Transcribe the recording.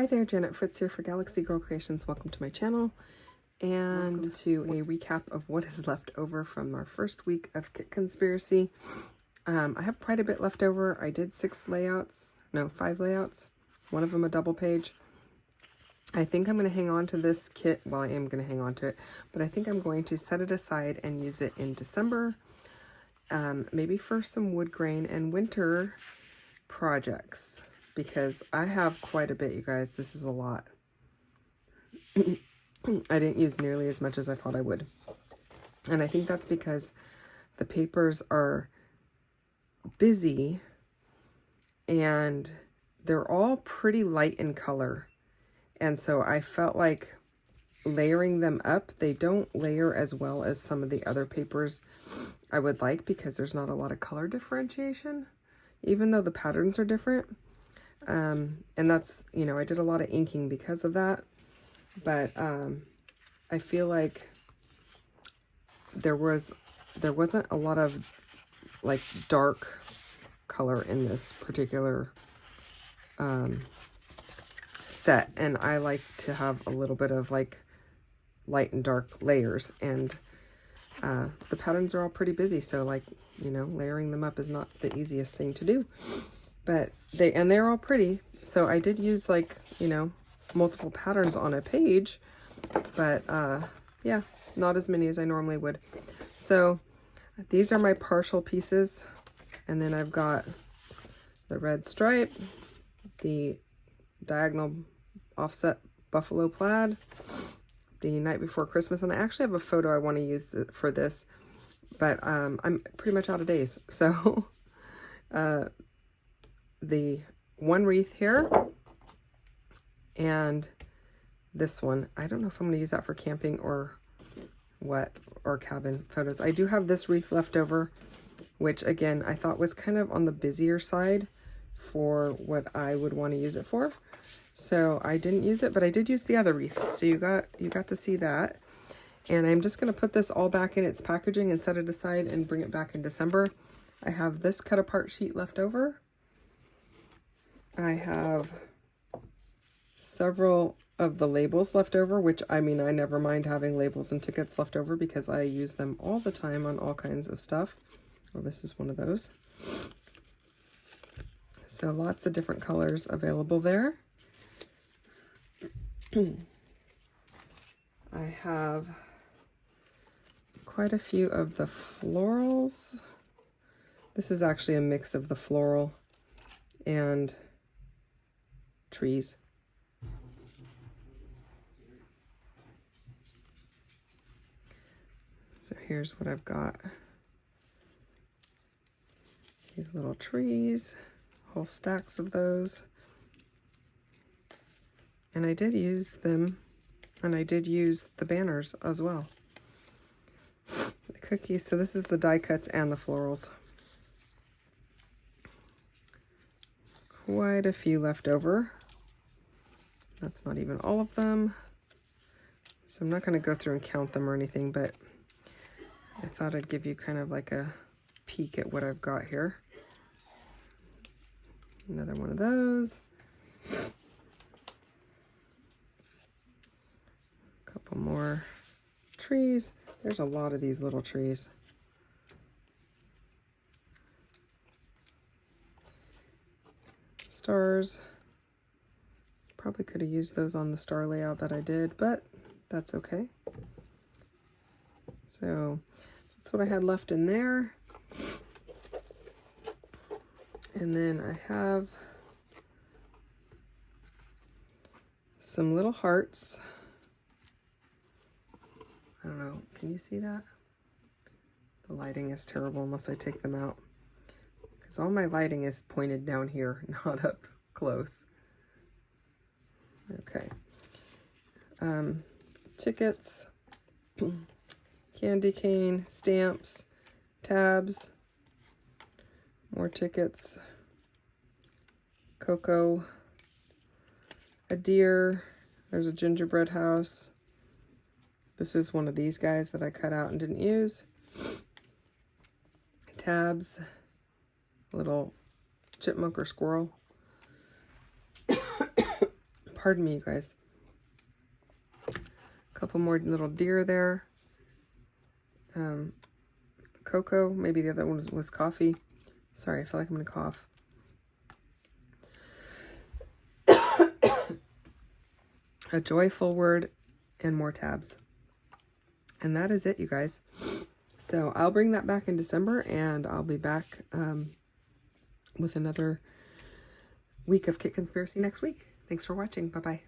Hi there, Janet Fritz here for Galaxy Girl Creations. Welcome to my channel and to a recap of what is left over from our first week of Kit Conspiracy. I have quite a bit left over. I did 5 layouts. One of them a double page. I think I'm going to hang on to this kit. Well, I am going to hang on to it, but I think I'm going to set it aside and use it in December, maybe for some wood grain and winter projects, because I have quite a bit, you guys. This is a lot. I didn't use nearly as much as I thought I would. And I think that's because the papers are busy and they're all pretty light in color. And so I felt like layering them up, they don't layer as well as some of the other papers I would like, because there's not a lot of color differentiation, even though the patterns are different. And that's, you know, I did a lot of inking because of that. But I feel like there wasn't a lot of like dark color in this particular set, and I like to have a little bit of like light and dark layers, and the patterns are all pretty busy, so like, you know, layering them up is not the easiest thing to do, but they're all pretty. So I did use, like, you know, multiple patterns on a page, but yeah, not as many as I normally would. So these are my partial pieces, and then I've got the red stripe, the diagonal offset buffalo plaid, the night before Christmas, and I actually have a photo I want to use for this, but I'm pretty much out of days. So the one wreath here, and this one, I don't know if I'm going to use that for camping or what, or cabin photos. I do have this wreath left over, which again I thought was kind of on the busier side for what I would want to use it for, so I didn't use it, but I did use the other wreath, so you got to see that. And I'm just going to put this all back in its packaging and set it aside and bring it back in December. I have this cut apart sheet left over. I have several of the labels left over, which, I mean, I never mind having labels and tickets left over because I use them all the time on all kinds of stuff. Well, this is one of those. So lots of different colors available there. I have quite a few of the florals. This is actually a mix of the floral and trees. So here's what I've got. These little trees, whole stacks of those. And I did use them, and I did use the banners as well. The cookies, so this is the die cuts and the florals. Quite a few left over. That's not even all of them. So I'm not going to go through and count them or anything, but I thought I'd give you kind of like a peek at what I've got here. Another one of those. A couple more trees. There's a lot of these little trees. Stars. Probably could have used those on the star layout that I did, but that's okay. So that's what I had left in there. And then I have some little hearts. I don't know, can you see that? The lighting is terrible unless I take them out, because all my lighting is pointed down here, not up close. Okay. Tickets, candy cane, stamps, tabs, more tickets, cocoa, a deer, there's a gingerbread house. This is one of these guys that I cut out and didn't use. Tabs, little chipmunk or squirrel. pardon me, you guys. A couple more little deer there. Cocoa, maybe the other one was coffee. Sorry, I feel like I'm going to cough. A joyful word and more tabs. And that is it, you guys. So I'll bring that back in December, and I'll be back with another week of Kit Conspiracy next week. Thanks for watching. Bye-bye.